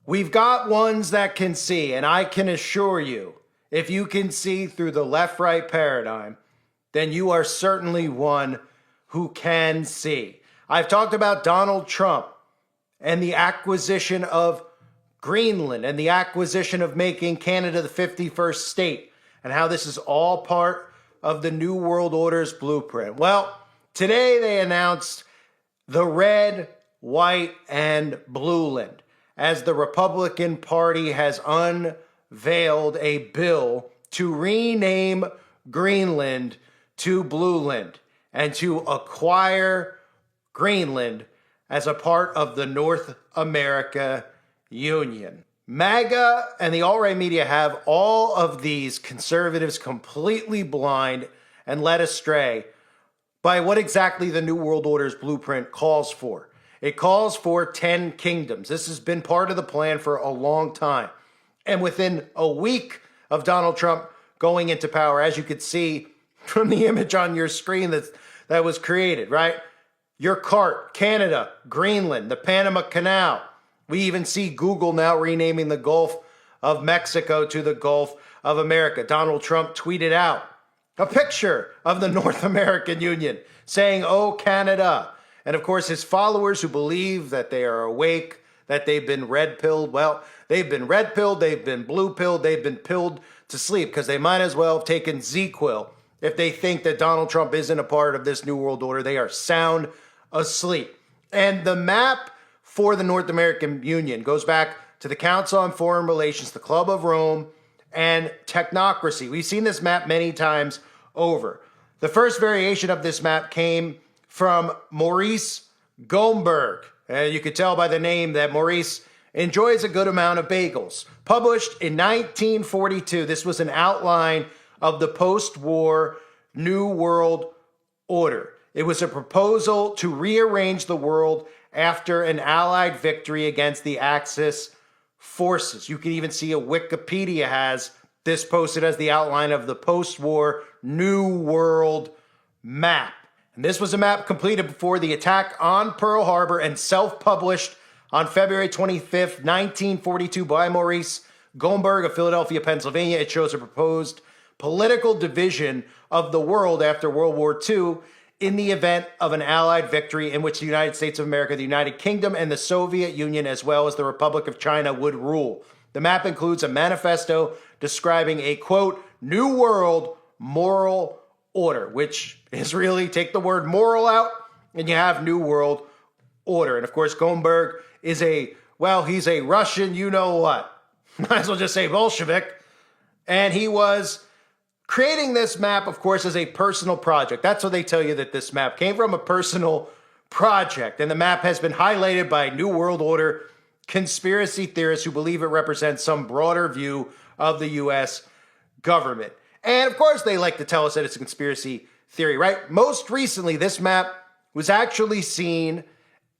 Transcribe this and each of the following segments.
We've got ones that can see, and I can assure you, if you can see through the left-right paradigm, then you are certainly one who can see. I've talked about Donald Trump and the acquisition of Greenland and the acquisition of making Canada the 51st state and how this is all part of the New World Order's blueprint. Well, today they announced the red, white, and Blueland as the Republican Party has unveiled a bill to rename Greenland to Blueland and to acquire Greenland as a part of the North America Union. MAGA and the alt-right media have all of these conservatives completely blind and led astray by what exactly the New World Order's blueprint calls for. It calls for 10 kingdoms. This has been part of the plan for a long time. And within a week of Donald Trump going into power, as you could see from the image on your screen that was created, right? Your cart, Canada, Greenland, the Panama Canal. We even see Google now renaming the Gulf of Mexico to the Gulf of America. Donald Trump tweeted out a picture of the North American Union saying, "Oh, Canada." And of course, his followers who believe that they are awake, that they've been red-pilled, well, they've been red-pilled, they've been blue-pilled, they've been pilled to sleep because they might as well have taken Z-Quil. If they think that Donald Trump isn't a part of this New World Order, they are sound asleep. And the map for the North American Union goes back to the Council on Foreign Relations, the Club of Rome, and technocracy. We've seen this map many times over. The first variation of this map came from Maurice Gomberg. You could tell by the name that Maurice enjoys a good amount of bagels. Published in 1942, this was an outline of the post-war New World Order. It was a proposal to rearrange the world after an Allied victory against the Axis forces. You can even see a Wikipedia has this posted as the outline of the post-war New World map. And this was a map completed before the attack on Pearl Harbor and self-published on February 25th, 1942 by Maurice Gomberg of Philadelphia, Pennsylvania. It shows a proposed political division of the world after World War II in the event of an Allied victory in which the United States of America, the United Kingdom, and the Soviet Union, as well as the Republic of China, would rule. The map includes a manifesto describing a, quote, New World Moral Order, which is really take the word moral out and you have New World Order. And of course, Gomberg is he's a Russian, you know what. Might as well just say Bolshevik. And he was creating this map, of course, as a personal project. That's what they tell you, that this map came from a personal project. And the map has been highlighted by New World Order conspiracy theorists who believe it represents some broader view of the U.S. government. And of course, they like to tell us that it's a conspiracy theory, right? Most recently, this map was actually seen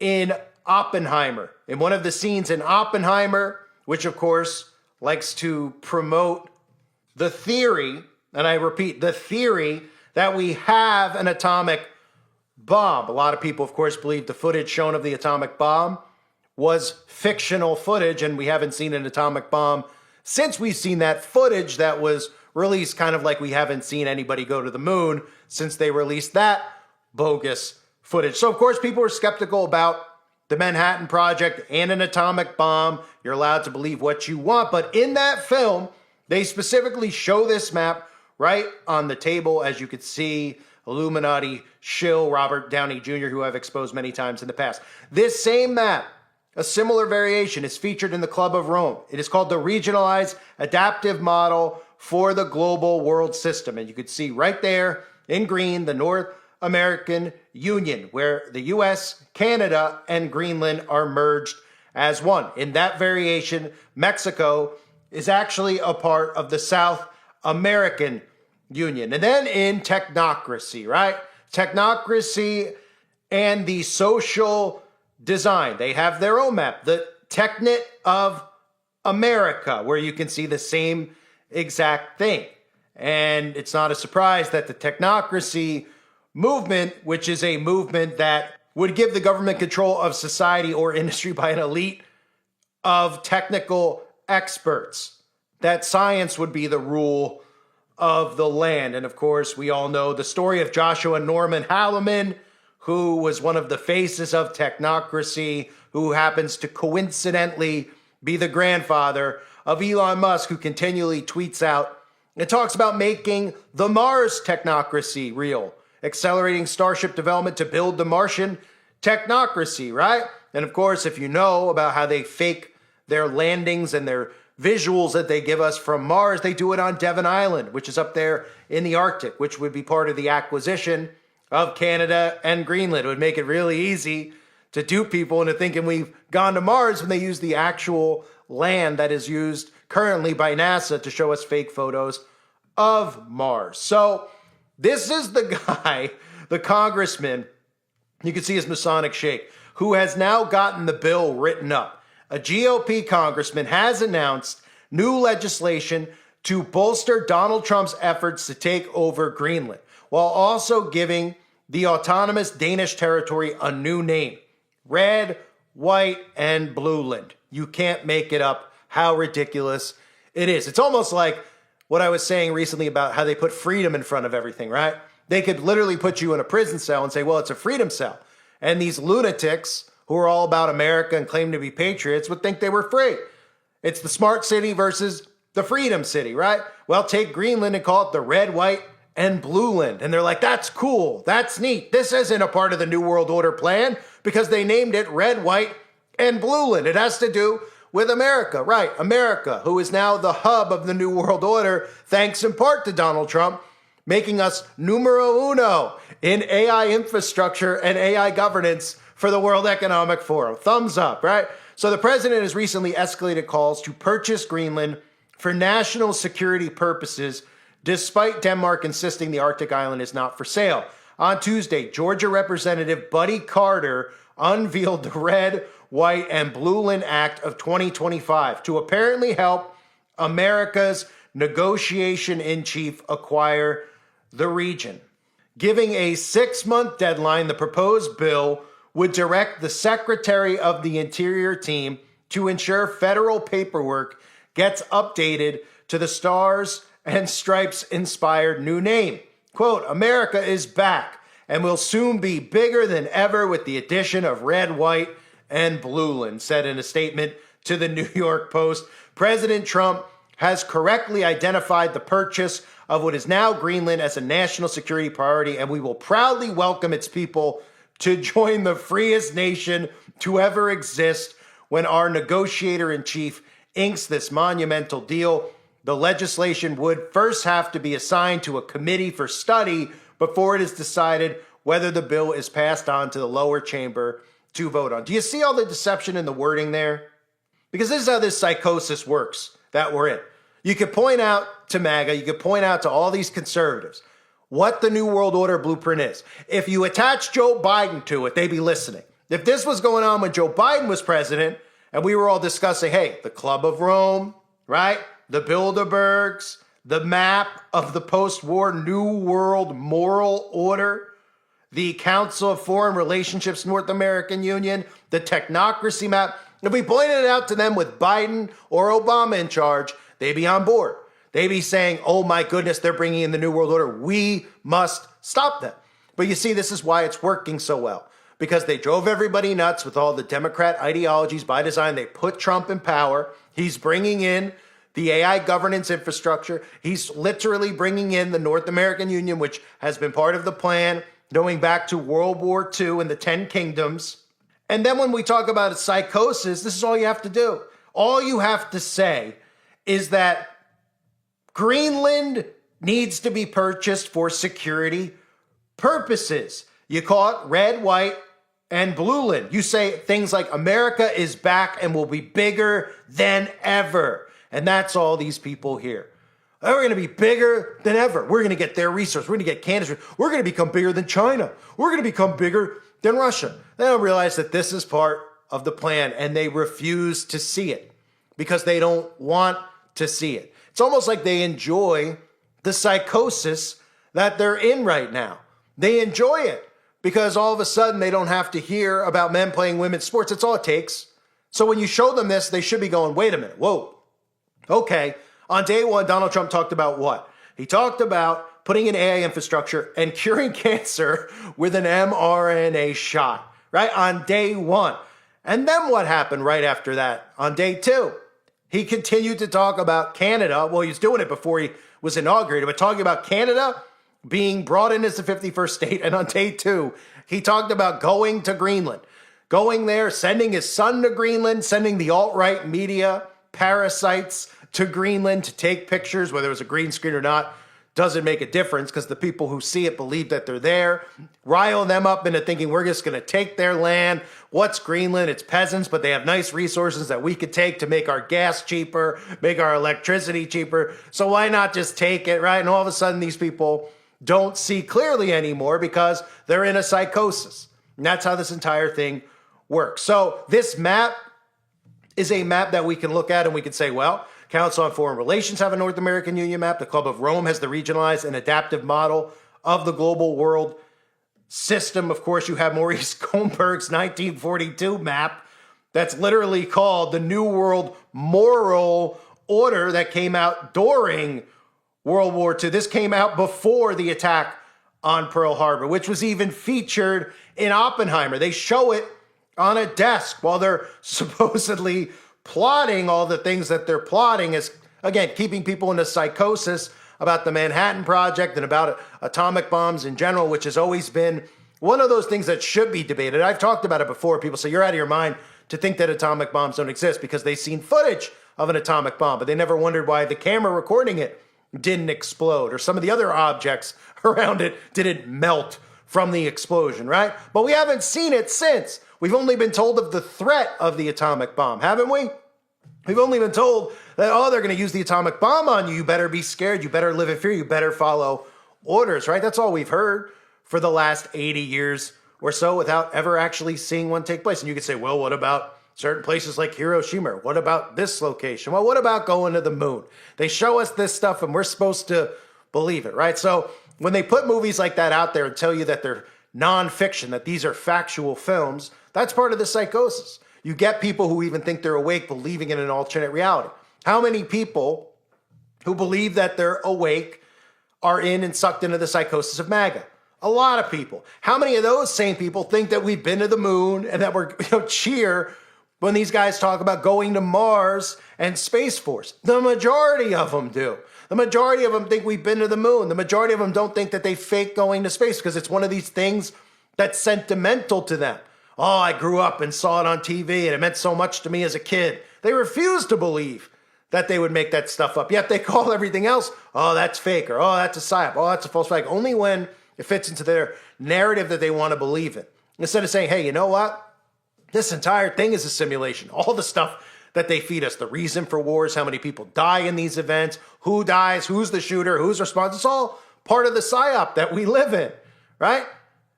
in Oppenheimer. In one of the scenes in Oppenheimer, which of course likes to promote the theory, and I repeat, the theory that we have an atomic bomb. A lot of people, of course, believe the footage shown of the atomic bomb was fictional footage, and we haven't seen an atomic bomb since we've seen that footage that was released, kind of like we haven't seen anybody go to the moon since they released that bogus footage. So, of course, people are skeptical about the Manhattan Project and an atomic bomb. You're allowed to believe what you want. But in that film, they specifically show this map right on the table, as you could see, Illuminati shill Robert Downey Jr., who I've exposed many times in the past. This same map, a similar variation, is featured in the Club of Rome. It is called the Regionalized Adaptive Model for the Global World System. And you could see right there in green, the North American Union, where the U.S., Canada, and Greenland are merged as one. In that variation, Mexico is actually a part of the South American Union. And then in technocracy, right? Technocracy and the social design. They have their own map, the Technet of America, where you can see the same exact thing. And it's not a surprise that the technocracy movement, which is a movement that would give the government control of society or industry by an elite of technical experts, that science would be the rule of the land. And of course, we all know the story of Joshua Norman Halleman, who was one of the faces of technocracy, who happens to coincidentally be the grandfather of Elon Musk, who continually tweets out and talks about making the Mars technocracy real, accelerating Starship development to build the Martian technocracy, right? And of course, if you know about how they fake their landings and their visuals that they give us from Mars, they do it on Devon Island, which is up there in the Arctic, which would be part of the acquisition of Canada and Greenland. It would make it really easy to dupe people into thinking we've gone to Mars when they use the actual land that is used currently by NASA to show us fake photos of Mars. So this is the guy, the congressman, you can see his Masonic shake, who has now gotten the bill written up. A GOP congressman has announced new legislation to bolster Donald Trump's efforts to take over Greenland, while also giving the autonomous Danish territory a new name: Red, White, and Blueland. You can't make it up how ridiculous it is. It's almost like what I was saying recently about how they put freedom in front of everything, right? They could literally put you in a prison cell and say, well, it's a freedom cell. And these lunatics who are all about America and claim to be patriots would think they were free. It's the smart city versus the freedom city, right? Well, take Greenland and call it the Red, White, and Blueland. And they're like, that's cool. That's neat. This isn't a part of the New World Order plan because they named it Red, White, and Blueland. It has to do with America, right? America, who is now the hub of the New World Order, thanks in part to Donald Trump, making us numero uno in AI infrastructure and AI governance for the World Economic Forum. Thumbs up, right? So the president has recently escalated calls to purchase Greenland for national security purposes, despite Denmark insisting the Arctic island is not for sale. On Tuesday, Georgia Representative Buddy Carter unveiled the Red, White, and Blueland Act of 2025 to apparently help America's negotiation in chief acquire the region. Giving a 6-month deadline, the proposed bill would direct the Secretary of the Interior team to ensure federal paperwork gets updated to the Stars and Stripes inspired new name. Quote, America is back and will soon be bigger than ever with the addition of Red, White, and Blueland, said in a statement to the New York Post. President Trump has correctly identified the purchase of what is now Greenland as a national security priority, and we will proudly welcome its people to join the freest nation to ever exist when our negotiator-in-chief inks this monumental deal. The legislation would first have to be assigned to a committee for study before it is decided whether the bill is passed on to the lower chamber to vote on. Do you see all the deception in the wording there? Because this is how this psychosis works that we're in. You could point out to MAGA, you could point out to all these conservatives what the New World Order blueprint is. If you attach Joe Biden to it, they'd be listening. If this was going on when Joe Biden was president and we were all discussing, hey, the Club of Rome, right? The Bilderbergs, the map of the post-war New World Moral Order, the Council of Foreign Relationships North American Union, the technocracy map. If we pointed it out to them with Biden or Obama in charge, they'd be on board. They'd be saying, oh my goodness, they're bringing in the New World Order. We must stop them. But you see, this is why it's working so well. Because they drove everybody nuts with all the Democrat ideologies by design. They put Trump in power. He's bringing in the AI governance infrastructure. He's literally bringing in the North American Union, which has been part of the plan going back to World War II and the 10 Kingdoms. And then when we talk about psychosis, this is all you have to do. All you have to say is that Greenland needs to be purchased for security purposes. You call it Red, White, and Blueland. You say things like America is back and will be bigger than ever. And that's all these people hear. We're going to be bigger than ever. We're going to get their resources. We're going to get Canada's. We're going to become bigger than China. We're going to become bigger than Russia. They don't realize that this is part of the plan, and they refuse to see it because they don't want to see it. It's almost like they enjoy the psychosis that they're in right now. They enjoy it because all of a sudden they don't have to hear about men playing women's sports. That's all it takes. So when you show them this, they should be going, wait a minute, whoa, okay. On day one, Donald Trump talked about what? He talked about putting in AI infrastructure and curing cancer with an mRNA shot, right? On day one. And then what happened right after that? On day two, he continued to talk about Canada. Well, he was doing it before he was inaugurated, but talking about Canada being brought in as the 51st state. And on day two, he talked about going to Greenland, going there, sending his son to Greenland, sending the alt-right media parasites to Greenland to take pictures, whether it was a green screen or not. Doesn't make a difference because the people who see it believe that they're there, rile them up into thinking we're just going to take their land. What's Greenland? It's peasants, but they have nice resources that we could take to make our gas cheaper, make our electricity cheaper. So why not just take it, right? And all of a sudden these people don't see clearly anymore because they're in a psychosis. And that's how this entire thing works. So this map is a map that we can look at and we can say, well, Council on Foreign Relations have a North American Union map. The Club of Rome has the regionalized and adaptive model of the global world system. Of course, you have Maurice Goldberg's 1942 map that's literally called the New World Moral Order that came out during World War II. This came out before the attack on Pearl Harbor, which was even featured in Oppenheimer. They show it on a desk while they're supposedly plotting all the things that they're plotting, is, again, keeping people in a psychosis about the Manhattan Project and about atomic bombs in general, which has always been one of those things that should be debated. I've talked about it before. People say, you're out of your mind to think that atomic bombs don't exist because they've seen footage of an atomic bomb, but they never wondered why the camera recording it didn't explode or some of the other objects around it didn't melt from the explosion, right? But we haven't seen it since. We've only been told of the threat of the atomic bomb, haven't we? We've only been told that, oh, they're going to use the atomic bomb on you. You better be scared. You better live in fear. You better follow orders, right? That's all we've heard for the last 80 years or so without ever actually seeing one take place. And you could say, well, what about certain places like Hiroshima? What about this location? Well, what about going to the moon? They show us this stuff and we're supposed to believe it, right? So when they put movies like that out there and tell you that they're nonfiction, that these are factual films, that's part of the psychosis. You get people who even think they're awake believing in an alternate reality. How many people who believe that they're awake are in and sucked into the psychosis of MAGA? A lot of people. How many of those same people think that we've been to the moon and that we're cheer when these guys talk about going to Mars and Space Force? The majority of them do. The majority of them think we've been to the moon. The majority of them don't think that they fake going to space because it's one of these things that's sentimental to them. Oh, I grew up and saw it on TV and it meant so much to me as a kid. They refuse to believe that they would make that stuff up. Yet they call everything else, oh, that's fake, or oh, that's a psyop, oh, that's a false flag, only when it fits into their narrative that they want to believe in. Instead of saying, hey, you know what? This entire thing is a simulation. All the stuff that they feed us, the reason for wars, how many people die in these events, who dies, who's the shooter, who's responsible, it's all part of the psyop that we live in, right?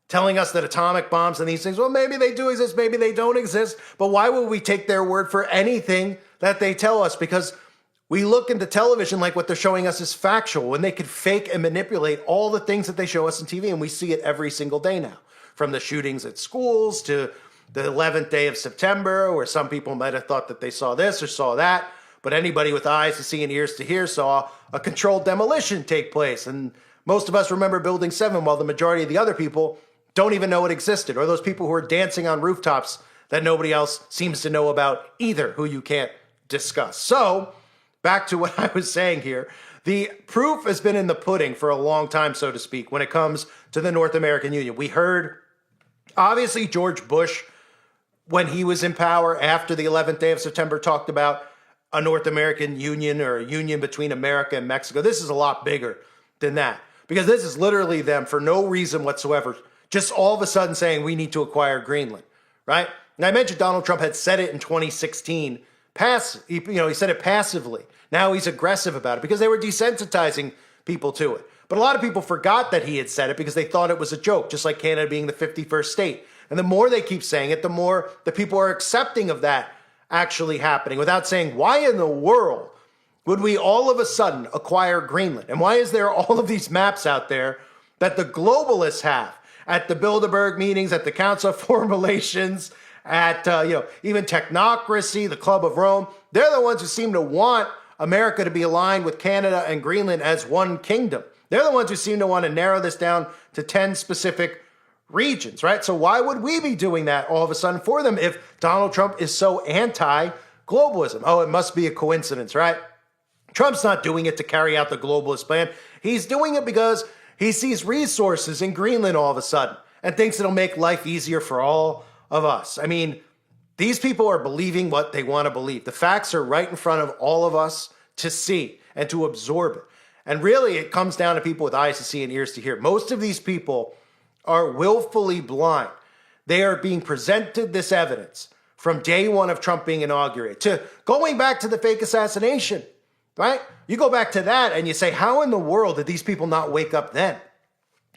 Telling us that atomic bombs and these things, well, maybe they do exist, maybe they don't exist, but why would we take their word for anything that they tell us? Because we look into television like what they're showing us is factual, when they could fake and manipulate all the things that they show us on TV, and we see it every single day now. From the shootings at schools to the 11th day of September, where some people might have thought that they saw this or saw that, but anybody with eyes to see and ears to hear saw a controlled demolition take place. And most of us remember Building 7, while the majority of the other people don't even know it existed, or those people who are dancing on rooftops that nobody else seems to know about either, who you can't discuss. So, back to what I was saying here, the proof has been in the pudding for a long time, so to speak, when it comes to the North American Union. We heard, obviously, George Bush, when he was in power after the 11th day of September, talked about a North American Union or a union between America and Mexico. This is a lot bigger than that, because this is literally them, for no reason whatsoever, just all of a sudden saying we need to acquire Greenland, right? And I mentioned Donald Trump had said it in 2016. He said it passively. Now he's aggressive about it because they were desensitizing people to it. But a lot of people forgot that he had said it because they thought it was a joke, just like Canada being the 51st state. And the more they keep saying it, the more the people are accepting of that actually happening, without saying, why in the world would we all of a sudden acquire Greenland? And why is there all of these maps out there that the globalists have at the Bilderberg meetings, at the Council of Foreign Relations, at even technocracy, the Club of Rome. They're the ones who seem to want America to be aligned with Canada and Greenland as one kingdom. They're the ones who seem to want to narrow this down to 10 specific regions, right? So why would we be doing that all of a sudden for them if Donald Trump is so anti-globalism? Oh, it must be a coincidence, right? Trump's not doing it to carry out the globalist plan. He's doing it because he sees resources in Greenland all of a sudden and thinks it'll make life easier for all of us. I mean, these people are believing what they want to believe. The facts are right in front of all of us to see and to absorb it. And really, it comes down to people with eyes to see and ears to hear. Most of these people are willfully blind. They are being presented this evidence from day one of Trump being inaugurated to going back to the fake assassination, right? You go back to that and you say, how in the world did these people not wake up then?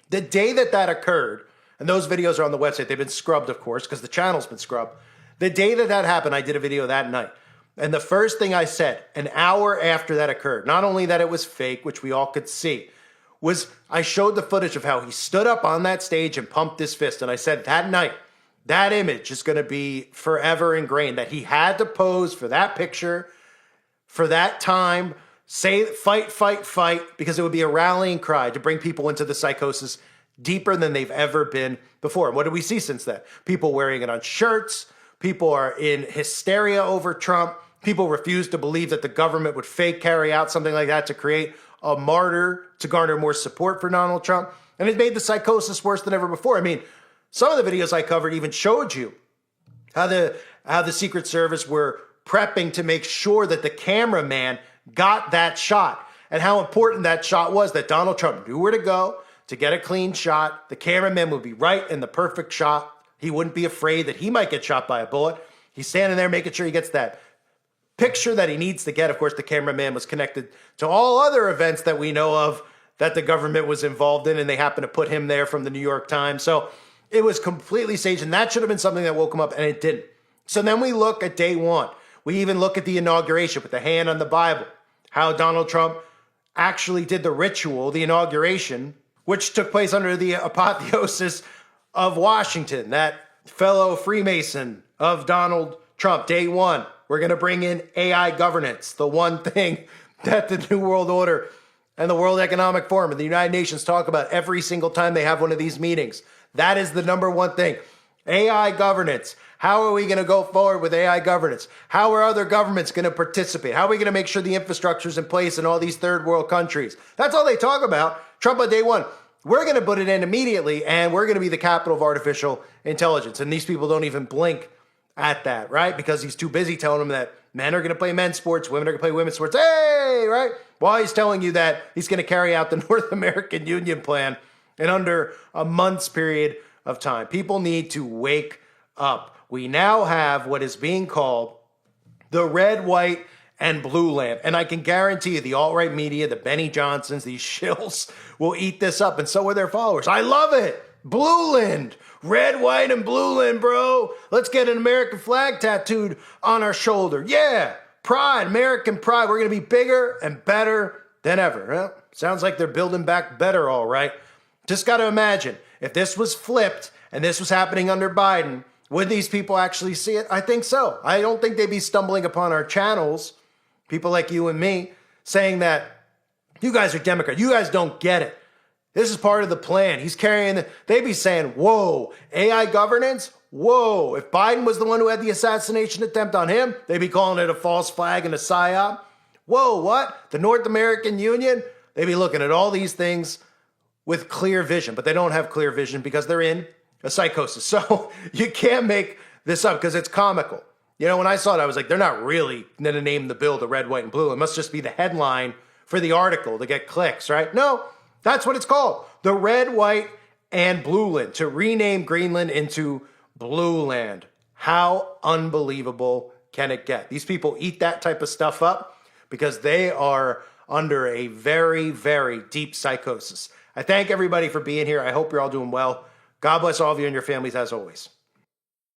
The day that that occurred, and those videos are on the website, they've been scrubbed, of course, because the channel's been scrubbed. The day that that happened, I did a video that night. And the first thing I said, an hour after that occurred, not only that it was fake, which we all could see, was I showed the footage of how he stood up on that stage and pumped his fist. And I said that night, that image is going to be forever ingrained, that he had to pose for that picture, for that time, say fight, fight, fight, because it would be a rallying cry to bring people into the psychosis deeper than they've ever been before. And what do we see since then? People wearing it on shirts. People are in hysteria over Trump. People refuse to believe that the government would fake carry out something like that to create a martyr to garner more support for Donald Trump. And it made the psychosis worse than ever before. I mean, some of the videos I covered even showed you how the Secret Service were prepping to make sure that the cameraman got that shot and how important that shot was, that Donald Trump knew where to go to get a clean shot. The cameraman would be right in the perfect shot. He wouldn't be afraid that he might get shot by a bullet. He's standing there making sure he gets that picture that he needs to get. Of course, the cameraman was connected to all other events that we know of that the government was involved in, and they happened to put him there from the New York Times. So it was completely staged, and that should have been something that woke him up, and it didn't. So then we look at day one. We even look at the inauguration with the hand on the Bible, how Donald Trump actually did the ritual, the inauguration, which took place under the apotheosis of Washington, that fellow Freemason of Donald Trump. Day one, we're going to bring in AI governance, the one thing that the New World Order and the World Economic Forum and the United Nations talk about every single time they have one of these meetings. That is the number one thing. AI governance. How are we going to go forward with AI governance? How are other governments going to participate? How are we going to make sure the infrastructure is in place in all these third world countries? That's all they talk about. Trump on day one. We're going to put it in immediately, and we're going to be the capital of artificial intelligence. And these people don't even blink at that, right? Because he's too busy telling them that men are going to play men's sports, women are going to play women's sports. Hey, right? While he's telling you that he's going to carry out the North American Union plan in under a month's period of time. People need to wake up. We now have what is being called the red, white, and blue land. And I can guarantee you the alt-right media, the Benny Johnsons, these shills will eat this up, and so will their followers. I love it. Blueland. Red, white, and Blueland, bro. Let's get an American flag tattooed on our shoulder. Yeah. Pride, American pride. We're going to be bigger and better than ever. Well, sounds like they're building back better, all right. Just got to imagine, if this was flipped and this was happening under Biden, would these people actually see it? I think so. I don't think they'd be stumbling upon our channels, people like you and me, saying that you guys are Democrats. You guys don't get it. This is part of the plan. He's carrying they'd be saying, whoa, AI governance? Whoa. If Biden was the one who had the assassination attempt on him, they'd be calling it a false flag and a psyop. Whoa, what? The North American Union? They'd be looking at all these things with clear vision, but they don't have clear vision because they're in a psychosis. So you can't make this up because it's comical. You know, when I saw it, I was like, they're not really going to name the bill the red, white, and blue. It must just be the headline for the article to get clicks, right? No, that's what it's called. The red, white, and Blueland, to rename Greenland into Blueland. How unbelievable can it get? These people eat that type of stuff up because they are under a very, very deep psychosis. I thank everybody for being here. I hope you're all doing well. God bless all of you and your families as always.